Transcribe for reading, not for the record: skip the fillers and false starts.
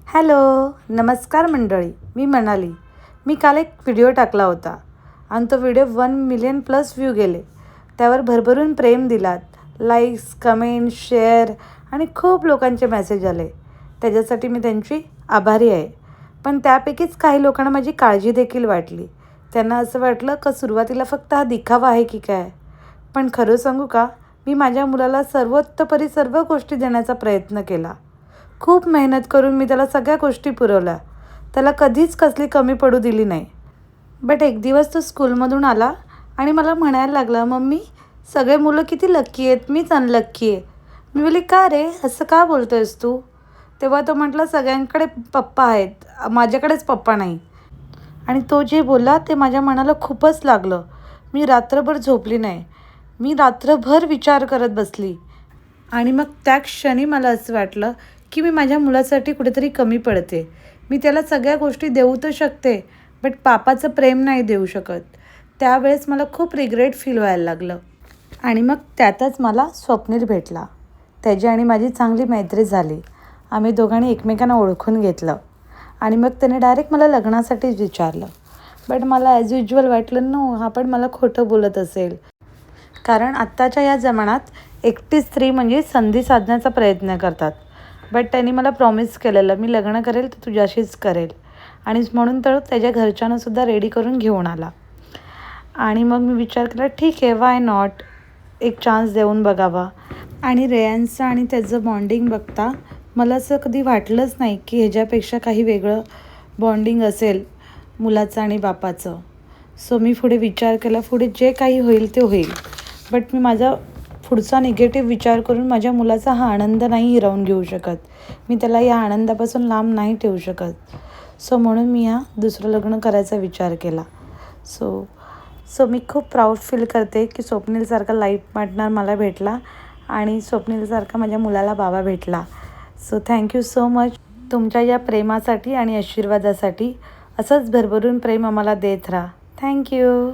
Hello, नमस्कार मंडळी. मी मनाली. मी काल एक व्हिडिओ टाकला होता आणि तो व्हिडिओ 1 मिलियन+ व्ह्यू गेले. त्यावर भरभरून प्रेम दिलात. लाईक्स, कमेंट, शेअर आणि खूप लोकांचे मेसेज आले. त्याच्यासाठी मी त्यांची आभारी आहे. पण त्यापैकीच काही लोकांना माझी काळजी देखील वाटली. त्यांना असं वाटलं का सुरुवातीला फक्त हा दिखावा आहे की काय. पण खरं सांगू का, मी माझ्या मुलाला सर्वोत्तपरी सर्व गोष्टी देण्याचा प्रयत्न केला. खूप मेहनत करून मी त्याला सगळ्या गोष्टी पुरवल्या. त्याला कधीच कसली कमी पडू दिली नाही. बट एक दिवस तो स्कूलमधून आला आणि मला म्हणायला लागला, मम्मी सगळे मुलं किती लक्की आहेत, मीच अनलक्की आहे. मी बोलली, का रे, असं का बोलतो आहेस तू? तेव्हा तो म्हटला, सगळ्यांकडे पप्पा आहेत, माझ्याकडेच पप्पा नाही. आणि तो जे बोलला ते माझ्या मनाला खूपच लागलं. मी रात्रभर झोपली नाही. मी रात्रभर विचार करत बसली. आणि मग त्या क्षणी मला असं वाटलं की मी माझ्या मुलासाठी कुठेतरी कमी पडते. मी त्याला सगळ्या गोष्टी देऊ तर शकते, बट पापाचं प्रेम नाही देऊ शकत. त्यावेळेस मला खूप रिग्रेट फील व्हायला लागलं. आणि मग त्यातच मला स्वप्नील भेटला. त्याची आणि माझी चांगली मैत्री झाली. आम्ही दोघांनी एकमेकांना ओळखून घेतलं. आणि मग त्याने डायरेक्ट मला लग्नासाठीच विचारलं. बट मला ॲज युज्युअल वाटलं, नो, हा पण मला खोटं बोलत असेल. कारण आत्ताच्या या जमान्यात एकटी स्त्री म्हणजे संधी साधण्याचा प्रयत्न करतात. बट त्यांनी मला प्रॉमिस केलेलं, मी लग्न करेल तर तुझ्याशीच करेल. आणि म्हणून तर त्याच्या घरच्यांनासुद्धा रेडी करून घेऊन आला. आणि मग मी विचार केला, ठीक आहे, वाय नॉट, एक चान्स देऊन बघावा. आणि रेयांचं आणि त्याचं बॉन्डिंग बघता मला असं कधी वाटलंच नाही की ह्याच्यापेक्षा काही वेगळं बॉन्डिंग असेल मुलाचं आणि बापाचं. सो मी पुढे विचार केला, पुढे जे काही होईल ते होईल. बट मी माझा पुढचा निगेटिव्ह विचार करून माझ्या मुलाचा हा आनंद नाही हिरावून घेऊ शकत. मी त्याला या आनंदापासून लांब नाही ठेवू शकत. सो म्हणून मी दुसरं लग्न करायचा विचार केला. सो मी खूप प्राऊड फील करते की स्वप्नीलसारखा लाईफ पार्टनर मला भेटला आणि स्वप्नीलसारखा माझ्या मुलाला बाबा भेटला. सो थँक्यू सो मच तुमच्या या प्रेमासाठी आणि आशीर्वादासाठी. असंच भरभरून प्रेम आम्हाला देत राहा. थँक्यू.